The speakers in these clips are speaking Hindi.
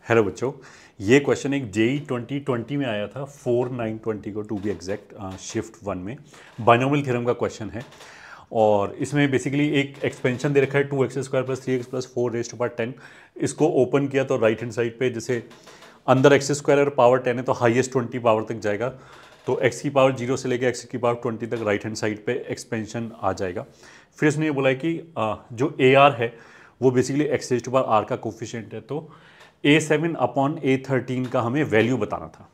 हेलो बच्चों, ये क्वेश्चन एक जेई 2020 में आया था 4920 को टू बी एग्जैक्ट, शिफ्ट 1 में बाइनोमियल थ्योरम का क्वेश्चन है। और इसमें बेसिकली एक एक्सपेंशन दे रखा है 2x² + 3x + 4⁻10। इसको ओपन किया तो राइट हैंड साइड पे जैसे अंदर x² और पावर 10 है तो हाईएस्ट 20 पावर तक जाएगा, तो x की पावर 0 से लेकर x की पावर 20 तक राइट हैंड साइड पे एक्सपेंशन आ जाएगा। फिर इसने ये बोला है कि जो AR है वो बेसिकली x⁻r का कोफिशिएंट है, तो A7/A13 का हमें वैल्यू बताना था।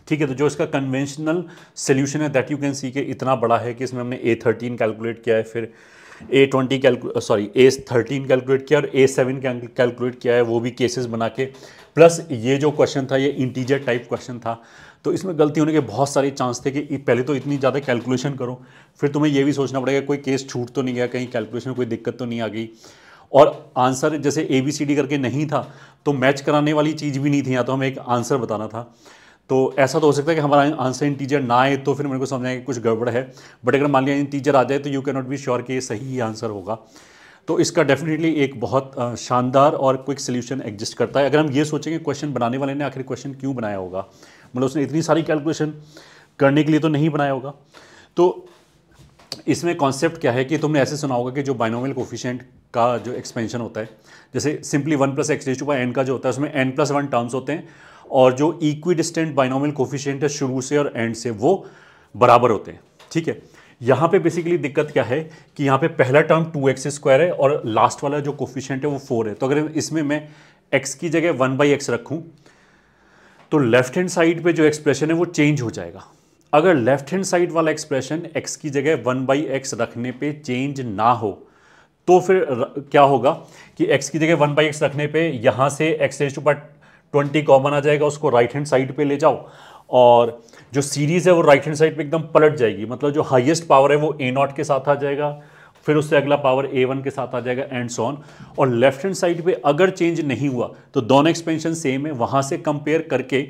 ठीक है, तो जो इसका कन्वेंशनल सोल्यूशन है दैट यू कैन सी के इतना बड़ा है कि इसमें हमने A13 कैलकुलेट किया है, फिर A13 कैलकुलेट किया और A7 कैलकुलेट किया है, वो भी केसेस बना के। प्लस ये जो क्वेश्चन था ये इंटीजर टाइप क्वेश्चन था, तो इसमें गलती होने के बहुत सारे चांस थे कि पहले तो इतनी ज़्यादा कैलकुलेशन करो, फिर तुम्हें ये भी सोचना पड़ेगा कोई केस छूट तो नहीं गया, कहीं कैलकुलेशन में कोई दिक्कत तो नहीं आ गई। और आंसर जैसे ABCD करके नहीं था तो मैच कराने वाली चीज़ भी नहीं थी, या तो हमें एक आंसर बताना था। तो ऐसा तो हो सकता है कि हमारा आंसर इंटीजर ना आए तो फिर मेरे को समझ आए कि कुछ गड़बड़ है, बट अगर मान लिया इंटीजर आ जाए तो you can not be sure कि ये सही आंसर होगा। तो इसका डेफिनेटली एक बहुत शानदार और क्विक सोल्यूशन एग्जिस्ट करता है। अगर हम ये सोचेंगे क्वेश्चन बनाने वाले ने आखिर क्वेश्चन क्यों बनाया होगा, मतलब उसने इतनी सारी कैलकुलेशन करने के लिए तो नहीं बनाया होगा। तो इसमें कॉन्सेप्ट क्या है कि तुमने ऐसे सुना होगा कि जो बाइनोमियल कोफिशिएंट का जो एक्सपेंशन होता है, जैसे सिंपली 1 + x⁻n का जो होता है उसमें n+1 टर्म्स होते हैं, और जो इक्विडिस्टेंट बाइनोमियल कोफिशिएंट है शुरू से और एंड से वो बराबर होते हैं। ठीक है, यहाँ पे बेसिकली दिक्कत क्या है कि यहाँ पे पहला टर्म 2x² है और लास्ट वाला जो कोफिशिएंट है वो 4 है। तो अगर इसमें मैं x की जगह 1/x रखूँ तो लेफ्ट हैंड साइड पे जो एक्सप्रेशन है वो चेंज हो जाएगा। अगर लेफ्ट हैंड साइड वाला एक्सप्रेशन x की जगह 1/x रखने पे चेंज ना हो तो फिर क्या होगा कि x की जगह 1/x रखने पे यहाँ से x⁻20 कॉमन आ जाएगा, उसको राइट हैंड साइड पे ले जाओ और जो सीरीज है वो राइट हैंड साइड पे एकदम पलट जाएगी। मतलब जो हाईएस्ट पावर है वो A0 के साथ आ जाएगा, फिर उससे अगला पावर A1 के साथ आ जाएगा एंड सो ऑन। और लेफ्ट हैंड साइड पे अगर चेंज नहीं हुआ तो दोनों एक्सपेंशन सेम है। वहाँ से कंपेयर करके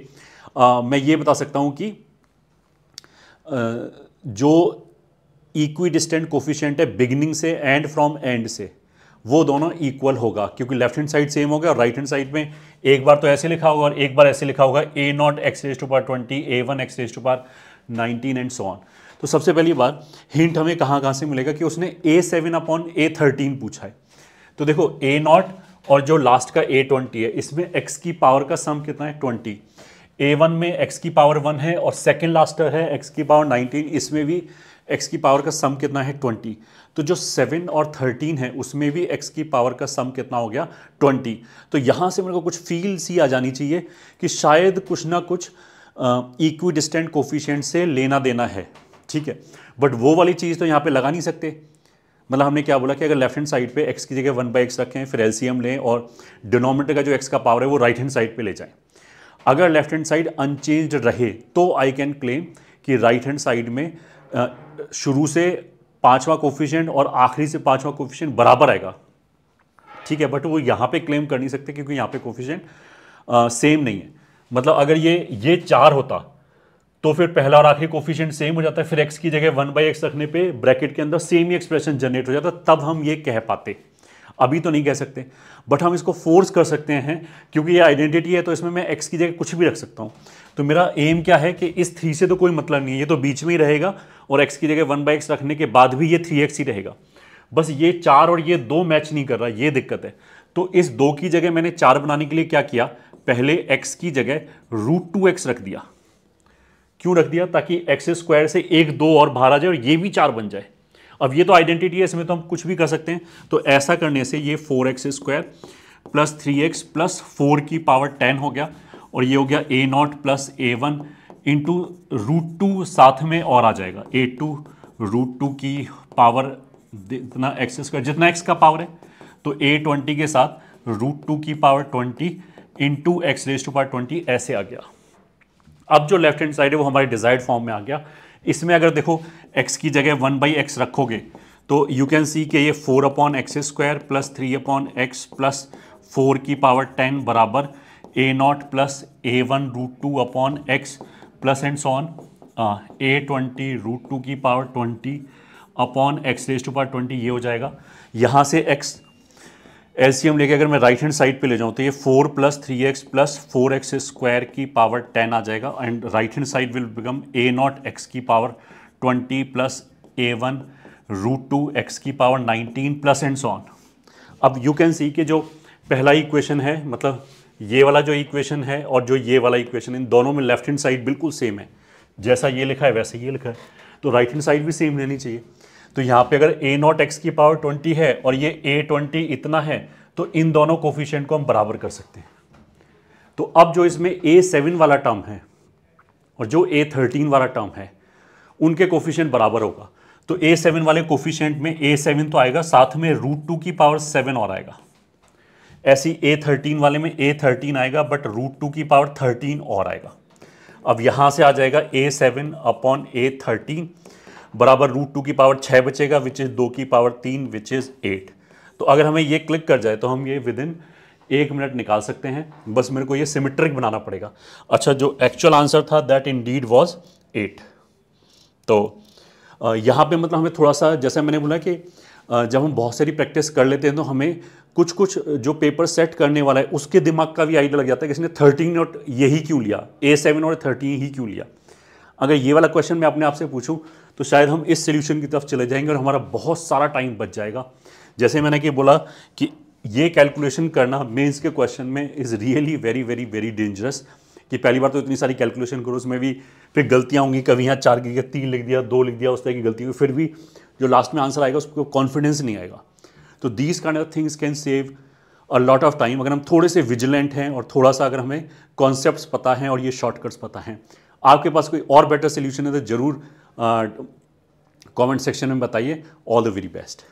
मैं ये बता सकता हूँ कि जो इक्विडिस्टेंट कोफिशिएंट है बिगिनिंग से एंड फ्रॉम एंड से वो दोनों इक्वल होगा, क्योंकि लेफ्ट हैंड साइड सेम हो गया और राइट हैंड साइड में एक बार तो ऐसे लिखा होगा और एक बार ऐसे लिखा होगा A0 x⁻20 A1 x⁻19 and so on. तो सबसे पहली बार हिंट हमें कहाँ से मिलेगा कि उसने A7/A13 पूछा है। तो देखो A0 और जो लास्ट का A20 है इसमें x की पावर का सम कितना है 20, A1 में x की पावर 1 है और सेकेंड लास्ट है x की पावर 19, इसमें भी x की पावर का सम कितना है 20। तो जो 7 और 13 है उसमें भी x की पावर का सम कितना हो गया 20। तो यहाँ से मेरे को कुछ फील सी आ जानी चाहिए कि शायद कुछ ना कुछ इक्विडिस्टेंट कोफिशिएंट से लेना देना है। ठीक है, बट वो वाली चीज़ तो यहाँ पे लगा नहीं सकते। मतलब हमने क्या बोला कि अगर लेफ्ट हैंड साइड पे x की जगह 1/x रखें, फिर एलसीएम लें और डिनोमिनेटर का जो x का पावर है वो राइट हैंड साइड पे ले जाएं। अगर लेफ्ट हैंड साइड अनचेंज्ड रहे तो आई कैन क्लेम कि राइट हैंड साइड में शुरू से 5वां कोफिशिएंट और आखिरी से 5वां कोफिशिएंट बराबर आएगा। ठीक है, बट वो यहाँ पे क्लेम कर नहीं सकते क्योंकि यहाँ पे कोफिशिएंट सेम नहीं है। मतलब अगर ये 4 होता तो फिर पहला और आखिरी कोफिशिएंट सेम हो जाता है, फिर x की जगह 1/x रखने पे ब्रैकेट के अंदर सेम ही एक्सप्रेशन जनरेट हो जाता, तब हम ये कह पाते। अभी तो नहीं कह सकते, बट हम इसको फोर्स कर सकते हैं क्योंकि ये आइडेंटिटी है, तो इसमें मैं x की जगह कुछ भी रख सकता हूँ। तो मेरा एम क्या है कि इस 3 से तो कोई मतलब नहीं है, ये तो बीच में ही रहेगा और x की जगह 1/x रखने के बाद भी ये 3x ही रहेगा। बस ये 4 और ये 2 मैच नहीं कर रहा, ये दिक्कत है। तो इस 2 की जगह मैंने 4 बनाने के लिए क्या किया, पहले x की जगह √2x रख दिया। क्यों रख दिया, ताकि x² से 1 2 और बाहर आ जाए और ये भी 4 बन जाए। अब ये तो आइडेंटिटी है, इसमें तो हम कुछ भी कर सकते हैं। तो ऐसा करने से ये 4x² + 3x + 4 की पावर 10 हो गया, और ये हो गया A0 + A1 इंटू √2 साथ में और आ जाएगा A2 √2 की पावर जितना x² जितना x का पावर है, तो A20 के साथ √2 की पावर 20 इंटू x⁻20 ऐसे आ गया। अब जो लेफ्ट हैंड साइड है वो हमारे डिजायर्ड फॉर्म में आ गया। इसमें अगर देखो x की जगह 1/x रखोगे तो यू कैन सी कि ये 4/x² + 3/x + 4 की पावर 10 बराबर A0 + A1 √2/x plus and so on A20 √2 की पावर 20 x⁻20 ये हो जाएगा। यहाँ से एलसीएम लेके अगर मैं राइट हैंड साइड पे ले जाऊं तो ये 4 + 3x + 4x स्क्वायर की पावर 10 आ जाएगा and right hand side will become a0 x की पावर 20 + a1 √2 x की power 19 plus and so on. अब यू कैन सी कि जो पहला इक्वेशन है, मतलब ये वाला जो इक्वेशन है और जो ये वाला इक्वेशन, इन दोनों में लेफ्ट हैंड साइड बिल्कुल सेम है, जैसा ये लिखा है वैसे ये लिखा है, तो राइट हैंड साइड भी सेम रहनी चाहिए। तो यहाँ पे अगर a0 x की पावर 20 है और ये a20 इतना है, तो इन दोनों कोफिशिएंट को हम बराबर कर सकते हैं। तो अब जो इसमें a7 वाला टर्म है और जो a13 वाला टर्म है, उनके कोफिशिएंट बराबर होगा। तो a7 वाले कोफिशिएंट में a7 तो आएगा, साथ में √2 की पावर 7 और आएगा। ऐसी a13 वाले में a13 आएगा बट √2 की पावर 13 और आएगा। अब यहाँ से आ जाएगा a7 अपॉन a13 बराबर √2 की पावर 6 बचेगा, विच इज़ 2 की पावर 3 विच इज़ 8। तो अगर हमें ये क्लिक कर जाए तो हम ये विद इन 1 मिनट निकाल सकते हैं। बस मेरे को ये सिमेट्रिक बनाना पड़ेगा। अच्छा, जो एक्चुअल आंसर था दैट इंडीड वाज 8। तो यहाँ पे मतलब हमें थोड़ा सा, जैसे मैंने बोला कि जब हम बहुत सारी प्रैक्टिस कर लेते हैं तो हमें कुछ कुछ जो पेपर सेट करने वाला है उसके दिमाग का भी आइडिया लग जाता है कि इसने 13 और यही क्यों लिया, a7 और 13 ही क्यों लिया। अगर ये वाला क्वेश्चन मैं अपने आप से पूछूं तो शायद हम इस सोल्यूशन की तरफ चले जाएंगे और हमारा बहुत सारा टाइम बच जाएगा। जैसे मैंने कि बोला कि ये कैलकुलेशन करना मेंस के क्वेश्चन में is really very very very dangerous, कि पहली बार तो इतनी सारी कैलकुलेशन करो, उसमें भी फिर गलतियाँ होंगी, कभी यहाँ 4 की जगह 3 लिख दिया, 2 लिख दिया, उस तरह की गलती हुई, फिर भी जो लास्ट में आंसर आएगा उसको कॉन्फिडेंस नहीं आएगा। तो these kind of things can save a lot of time अगर हम थोड़े से विजिलेंट हैं और थोड़ा सा अगर हमें कॉन्सेप्ट्स पता हैं और ये शॉर्टकट्स पता हैं। आपके पास कोई और बेटर सोल्यूशन है तो ज़रूर कमेंट सेक्शन में बताइए। All the very best.